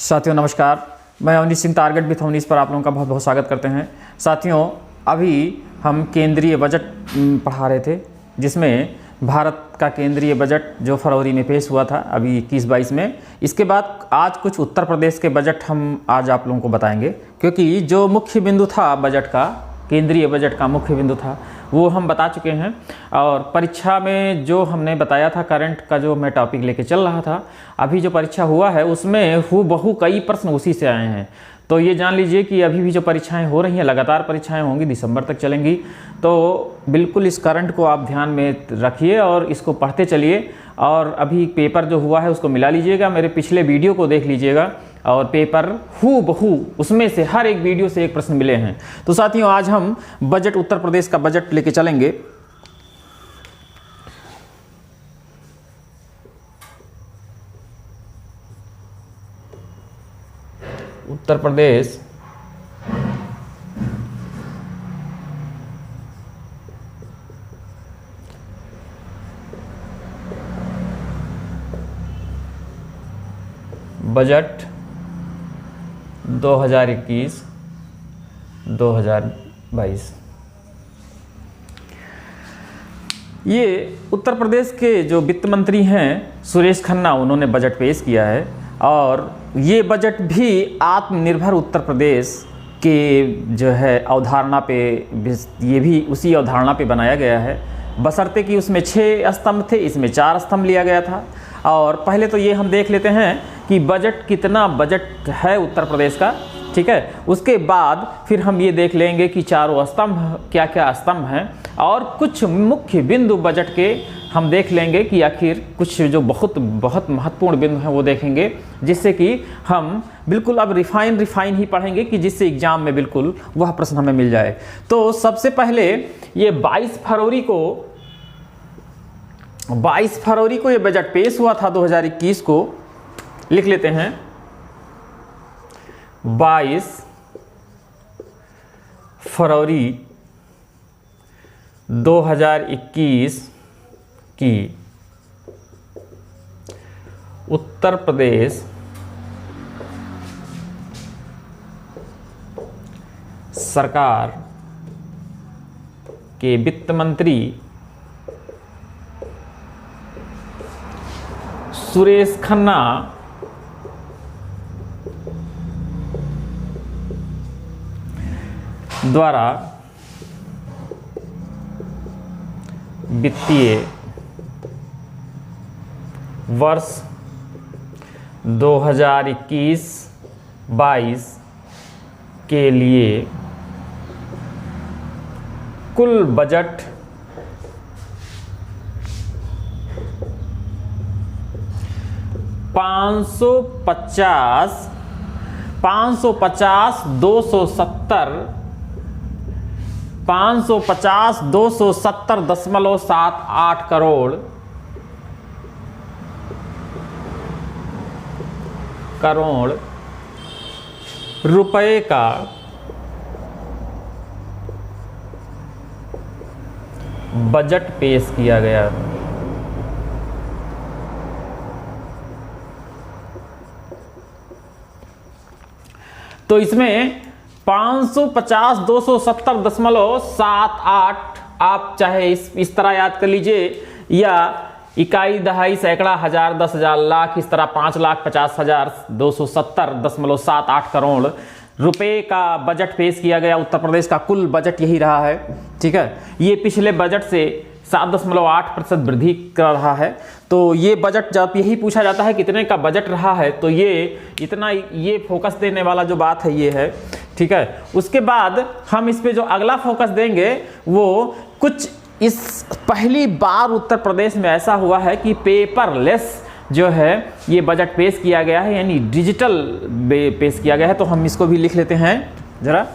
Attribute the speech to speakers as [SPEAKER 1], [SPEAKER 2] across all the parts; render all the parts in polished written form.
[SPEAKER 1] साथियों नमस्कार, मैं अवनीश सिंह टारगेट विथ अवनीश पर आप लोगों का बहुत बहुत स्वागत करते हैं। साथियों, अभी हम केंद्रीय बजट पढ़ा रहे थे, जिसमें भारत का केंद्रीय बजट जो फरवरी में पेश हुआ था अभी 21-22 में। इसके बाद आज कुछ उत्तर प्रदेश के बजट हम आज आप लोगों को बताएंगे, क्योंकि जो मुख्य बिंदु था बजट का, केंद्रीय बजट का मुख्य बिंदु था वो हम बता चुके हैं। और परीक्षा में जो हमने बताया था, करंट का जो मैं टॉपिक लेके चल रहा था, अभी जो परीक्षा हुआ है उसमें हूबहू कई प्रश्न उसी से आए हैं। तो ये जान लीजिए कि अभी भी जो परीक्षाएं हो रही हैं, लगातार परीक्षाएं होंगी, दिसंबर तक चलेंगी। तो बिल्कुल इस करंट को आप ध्यान में रखिए और इसको पढ़ते चलिए। और अभी पेपर जो हुआ है उसको मिला लीजिएगा, मेरे पिछले वीडियो को देख लीजिएगा, और पेपर हूबहू उसमें से हर एक वीडियो से एक प्रश्न मिले हैं। तो साथियों, आज हम बजट, उत्तर प्रदेश का बजट लेके चलेंगे। उत्तर प्रदेश बजट 2021-2022। ये उत्तर प्रदेश के जो वित्त मंत्री हैं सुरेश खन्ना, उन्होंने बजट पेश किया है। और ये बजट भी आत्मनिर्भर उत्तर प्रदेश के जो है अवधारणा पे, ये भी उसी अवधारणा पे बनाया गया है। बशर्ते कि उसमें 6 स्तंभ थे, इसमें 4 स्तंभ लिया गया था। और पहले तो ये हम देख लेते हैं कि बजट, कितना बजट है उत्तर प्रदेश का, ठीक है। उसके बाद फिर हम ये देख लेंगे कि चारों स्तंभ क्या क्या स्तंभ हैं, और कुछ मुख्य बिंदु बजट के हम देख लेंगे कि आखिर कुछ जो बहुत बहुत महत्वपूर्ण बिंदु हैं वो देखेंगे, जिससे कि हम बिल्कुल अब रिफाइन ही पढ़ेंगे कि जिससे एग्जाम में बिल्कुल वह प्रश्न हमें मिल जाए। तो सबसे पहले ये 22 फरवरी को ये बजट पेश हुआ था 2021 को। लिख लेते हैं 22 फरवरी 2021 की उत्तर प्रदेश सरकार के वित्त मंत्री सुरेश खन्ना द्वारा वित्तीय वर्ष 2021-22 के लिए कुल बजट $550,270.78 करोड़ रुपए का बजट पेश किया गया। तो इसमें 550,270.78 आप चाहे इस तरह याद कर लीजिए, या इकाई, दहाई, सैकड़ा, हजार, 10,000, लाख, इस तरह 5,50,270.78 करोड़ रुपए का बजट पेश किया गया। उत्तर प्रदेश का कुल बजट यही रहा है, ठीक है। ये पिछले बजट से 7.8% वृद्धि कर रहा है। तो ये बजट, जब यही पूछा जाता है कितने का बजट रहा है, तो ये इतना, ये फोकस देने वाला जो बात है ये है, ठीक है। उसके बाद हम इस पे जो अगला फोकस देंगे वो कुछ, इस पहली बार उत्तर प्रदेश में ऐसा हुआ है कि पेपरलेस जो है ये बजट पेश किया गया है, यानी डिजिटल पेश किया गया है। तो हम इसको भी लिख लेते हैं जरा।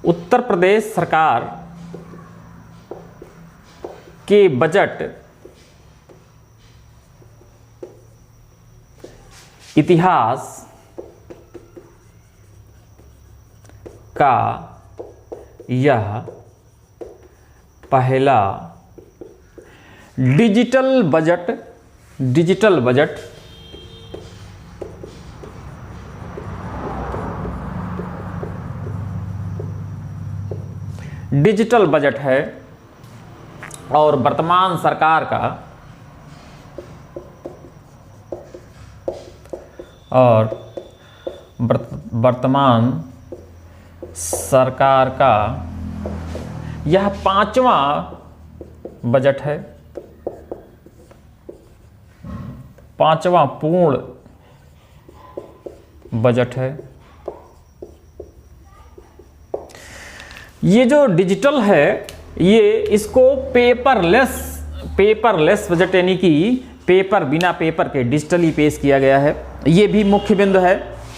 [SPEAKER 1] उत्तर प्रदेश सरकार के बजट इतिहास का यह पहला डिजिटल बजट है और वर्तमान सरकार का यह 5वां बजट है, 5वां पूर्ण बजट है। ये जो डिजिटल है, ये इसको पेपरलेस बजट यानी कि बिना पेपर के डिजिटली पेश किया गया है। ये भी मुख्य बिंदु है,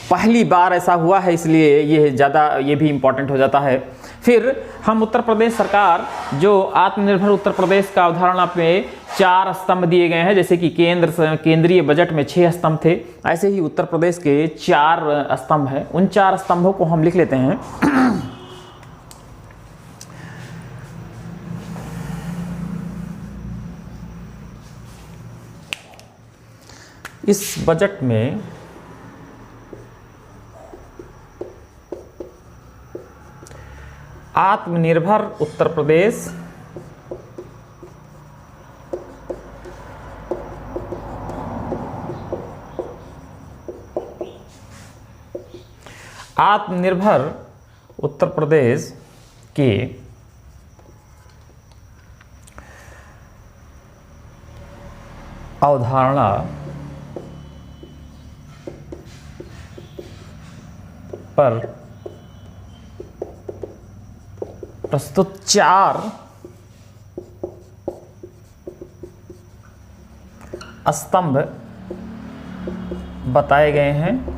[SPEAKER 1] पहली बार ऐसा हुआ है, इसलिए ये भी इम्पोर्टेंट हो जाता है। फिर हम उत्तर प्रदेश सरकार जो आत्मनिर्भर उत्तर प्रदेश का अवधारणा पे 4 स्तंभ दिए गए हैं, जैसे कि केंद्रीय बजट में 6 स्तंभ थे, ऐसे ही उत्तर प्रदेश के 4 स्तंभ हैं। उन 4 स्तंभों को हम लिख लेते हैं। इस बजट में आत्मनिर्भर उत्तर प्रदेश, के अवधारणा पर प्रस्तुत 4 स्तंभ बताए गए हैं,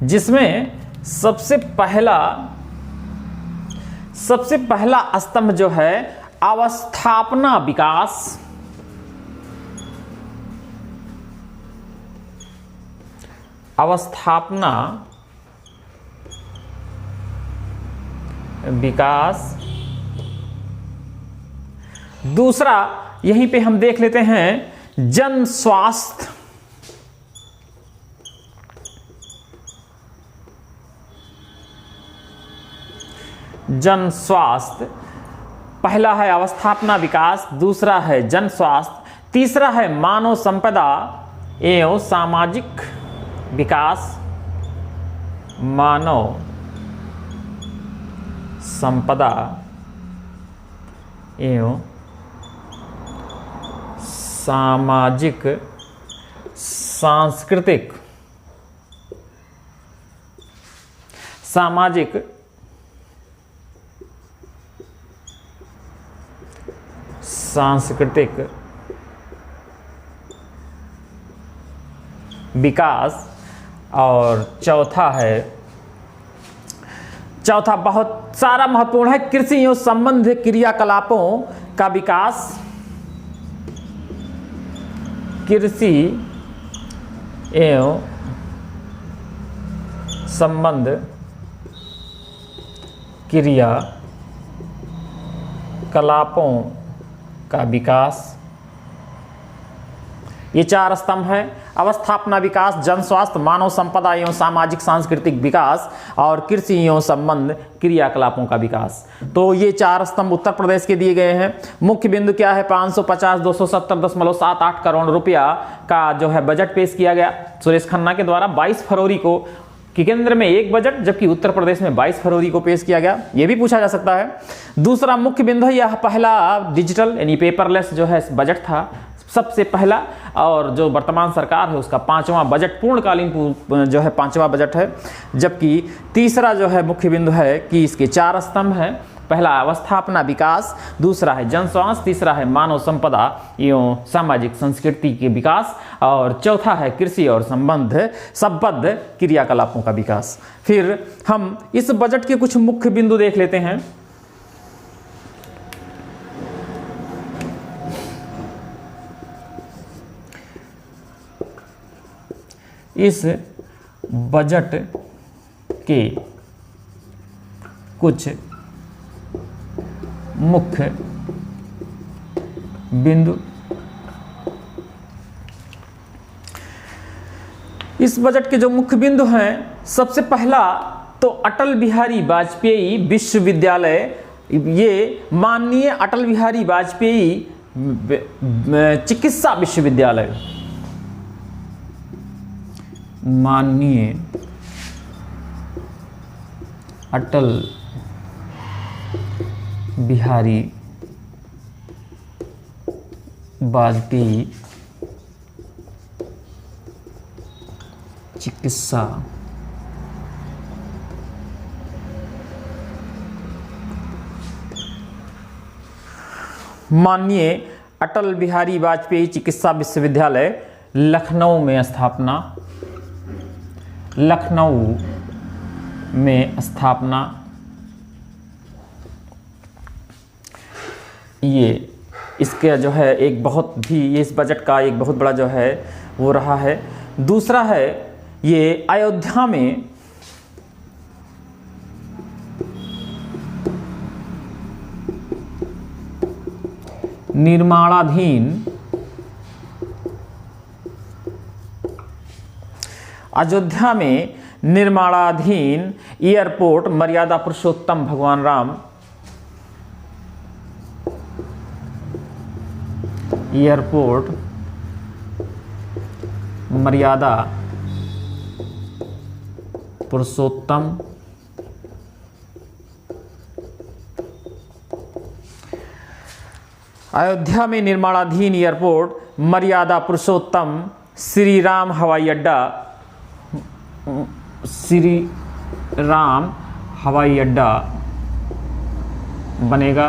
[SPEAKER 1] जिसमें सबसे पहला स्तंभ जो है अवस्थापना विकास। दूसरा यहीं पे हम देख लेते हैं जन स्वास्थ्य। पहला है अवस्थापना विकास, दूसरा है जन स्वास्थ्य, तीसरा है मानव संपदा एवं सामाजिक विकास, मानव संपदा एवं सामाजिक सांस्कृतिक विकास। और चौथा बहुत सारा महत्वपूर्ण है, कृषि एवं संबंध क्रियाकलापों का विकास। कृषि एवं संबंध क्रियाकलापों का विकास। ये 4 स्तंभ हैं, अवस्थापना विकास, जन स्वास्थ्य, मानव संपदा एवं सामाजिक सांस्कृतिक विकास और कृषि एवं संबंध क्रियाकलापों का विकास। तो ये 4 स्तंभ उत्तर प्रदेश के दिए गए हैं। मुख्य बिंदु क्या है? 550,270.78 करोड़ रुपया का जो है बजट पेश किया गया सुरेश खन्ना के द्वारा 22 फरवरी को, कि केंद्र में एक बजट जबकि उत्तर प्रदेश में 22 फरवरी को पेश किया गया। यह भी पूछा जा सकता है। दूसरा मुख्य बिंदु है, यह पहला डिजिटल यानी पेपरलेस जो है बजट था, सबसे पहला, और जो वर्तमान सरकार है उसका 5वां बजट, पूर्णकालीन जो है 5वां बजट है। जबकि तीसरा जो है मुख्य बिंदु है कि इसके 4 स्तंभ हैं, पहला अवस्थापना विकास, दूसरा है जन स्वास्थ्य, तीसरा है मानव संपदा एवं सामाजिक संस्कृति के विकास और चौथा है कृषि और संबद्ध क्रियाकलापों का विकास। फिर हम इस बजट के कुछ मुख्य बिंदु देख लेते हैं। इस बजट के कुछ मुख्य बिंदु। इस बजट के जो मुख्य बिंदु हैं, सबसे पहला तो अटल बिहारी वाजपेयी विश्वविद्यालय, ये माननीय अटल बिहारी वाजपेयी चिकित्सा विश्वविद्यालय, माननीय अटल बिहारी वाजपेयी चिकित्सा माननीय अटल बिहारी वाजपेयी चिकित्सा विश्वविद्यालय लखनऊ में स्थापना, लखनऊ में स्थापना। ये इसके जो है एक बहुत भी, ये इस बजट का एक बहुत बड़ा जो है वो रहा है। दूसरा है ये अयोध्या में निर्माणाधीन अयोध्या में निर्माणाधीन एयरपोर्ट मर्यादा पुरुषोत्तम भगवान राम, एयरपोर्ट मर्यादा पुरुषोत्तम अयोध्या में निर्माणाधीन एयरपोर्ट मर्यादा पुरुषोत्तम श्री राम हवाई अड्डा, श्री राम हवाई अड्डा बनेगा।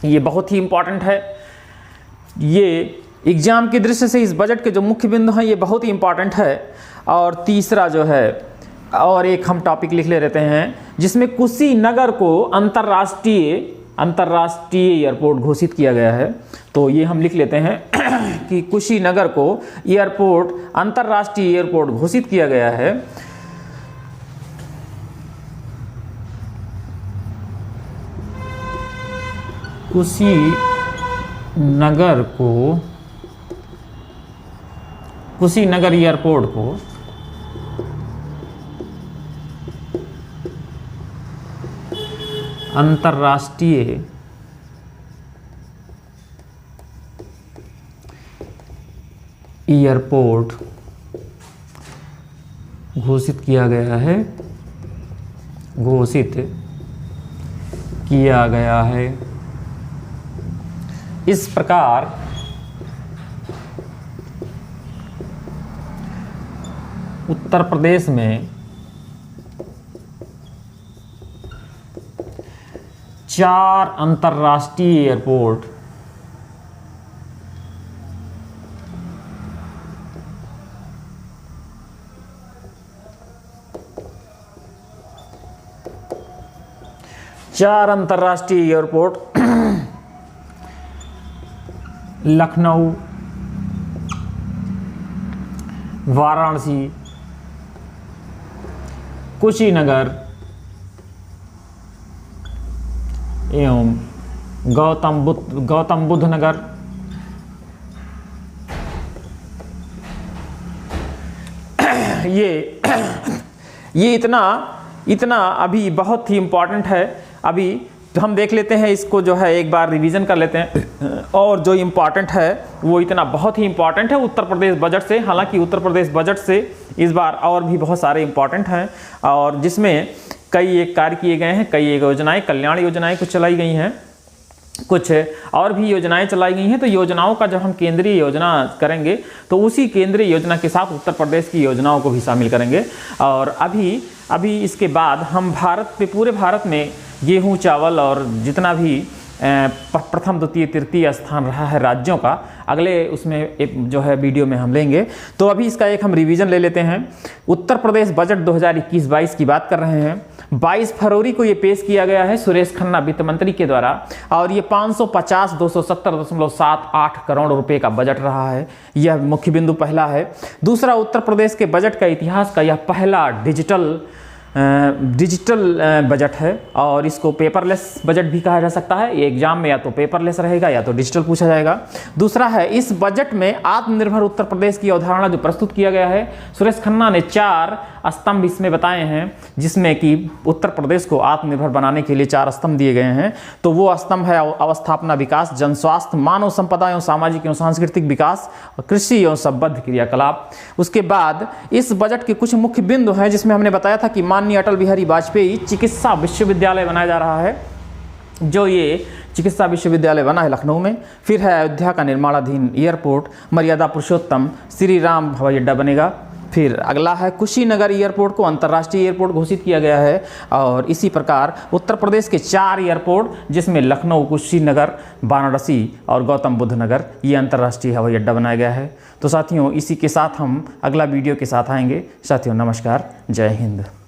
[SPEAKER 1] ये बहुत ही इंपॉर्टेंट है। ये एग्जाम की दृष्टि से इस बजट के जो मुख्य बिंदु हैं ये बहुत ही इंपॉर्टेंट है। और तीसरा जो है और एक हम टॉपिक लिख ले रहते हैं जिसमें कुशीनगर को अंतर्राष्ट्रीय एयरपोर्ट घोषित किया गया है। तो ये हम लिख लेते हैं कि कुशीनगर को अंतर्राष्ट्रीय एयरपोर्ट घोषित किया गया है। कुशीनगर एयरपोर्ट को अंतर्राष्ट्रीय एयरपोर्ट घोषित किया गया है। इस प्रकार उत्तर प्रदेश में 4 अंतर्राष्ट्रीय एयरपोर्ट लखनऊ, वाराणसी, कुशीनगर एवं गौतम बुद्ध नगर ये इतना अभी बहुत ही इम्पॉर्टेंट है। अभी तो हम देख लेते हैं इसको जो है एक बार रिवीजन कर लेते हैं। और जो इम्पॉर्टेंट है वो इतना बहुत ही इम्पॉर्टेंट है उत्तर प्रदेश बजट से। हालांकि उत्तर प्रदेश बजट से इस बार और भी बहुत सारे इम्पॉर्टेंट हैं और जिसमें कई एक कार्य किए गए हैं, कई एक योजनाएं, कल्याण योजनाएं कुछ चलाई गई हैं, कुछ और भी योजनाएं चलाई गई हैं। तो योजनाओं का जब हम केंद्रीय योजना करेंगे तो उसी केंद्रीय योजना के साथ उत्तर प्रदेश की योजनाओं को भी शामिल करेंगे। और अभी इसके बाद हम पूरे भारत में गेहूं, चावल और जितना भी प्रथम, द्वितीय, तृतीय स्थान रहा है राज्यों का, अगले उसमें एक जो है वीडियो में हम लेंगे। तो अभी इसका एक हम रिवीजन ले लेते हैं। उत्तर प्रदेश बजट 2021-22 की बात कर रहे हैं। 22 फरवरी को ये पेश किया गया है सुरेश खन्ना वित्त मंत्री के द्वारा, और ये 550,270.78 करोड़ रुपए का बजट रहा है। यह मुख्य बिंदु पहला है। दूसरा, उत्तर प्रदेश के बजट का इतिहास का यह पहला डिजिटल बजट है, और इसको पेपरलेस बजट भी कहा जा सकता है। ये एग्जाम में या तो पेपरलेस रहेगा या तो डिजिटल पूछा जाएगा। दूसरा है, इस बजट में आत्मनिर्भर उत्तर प्रदेश की अवधारणा जो प्रस्तुत किया गया है, सुरेश खन्ना ने 4 स्तंभ इसमें बताए हैं, जिसमें कि उत्तर प्रदेश को आत्मनिर्भर बनाने के लिए 4 स्तंभ दिए गए हैं। तो वो स्तंभ है अवस्थापना विकास, जन स्वास्थ्य, मानव संपदा एवं सामाजिक एवं सांस्कृतिक विकास, कृषि एवं संबद्ध क्रियाकलाप। उसके बाद इस बजट के कुछ मुख्य बिंदु हैं, जिसमें हमने बताया था कि माननीय अटल बिहारी वाजपेयी चिकित्सा विश्वविद्यालय बनाया जा रहा है, जो ये चिकित्सा विश्वविद्यालय बना है लखनऊ में। फिर है अयोध्या का निर्माणाधीन एयरपोर्ट, मर्यादा पुरुषोत्तम श्री राम हवाई अड्डा बनेगा। फिर अगला है कुशीनगर एयरपोर्ट को अंतर्राष्ट्रीय एयरपोर्ट घोषित किया गया है। और इसी प्रकार उत्तर प्रदेश के 4 एयरपोर्ट, जिसमें लखनऊ, कुशीनगर, वाराणसी और गौतम बुद्ध नगर, ये अंतर्राष्ट्रीय हवाई अड्डा बनाया गया है। तो साथियों, इसी के साथ हम अगला वीडियो के साथ आएंगे। साथियों नमस्कार, जय हिंद।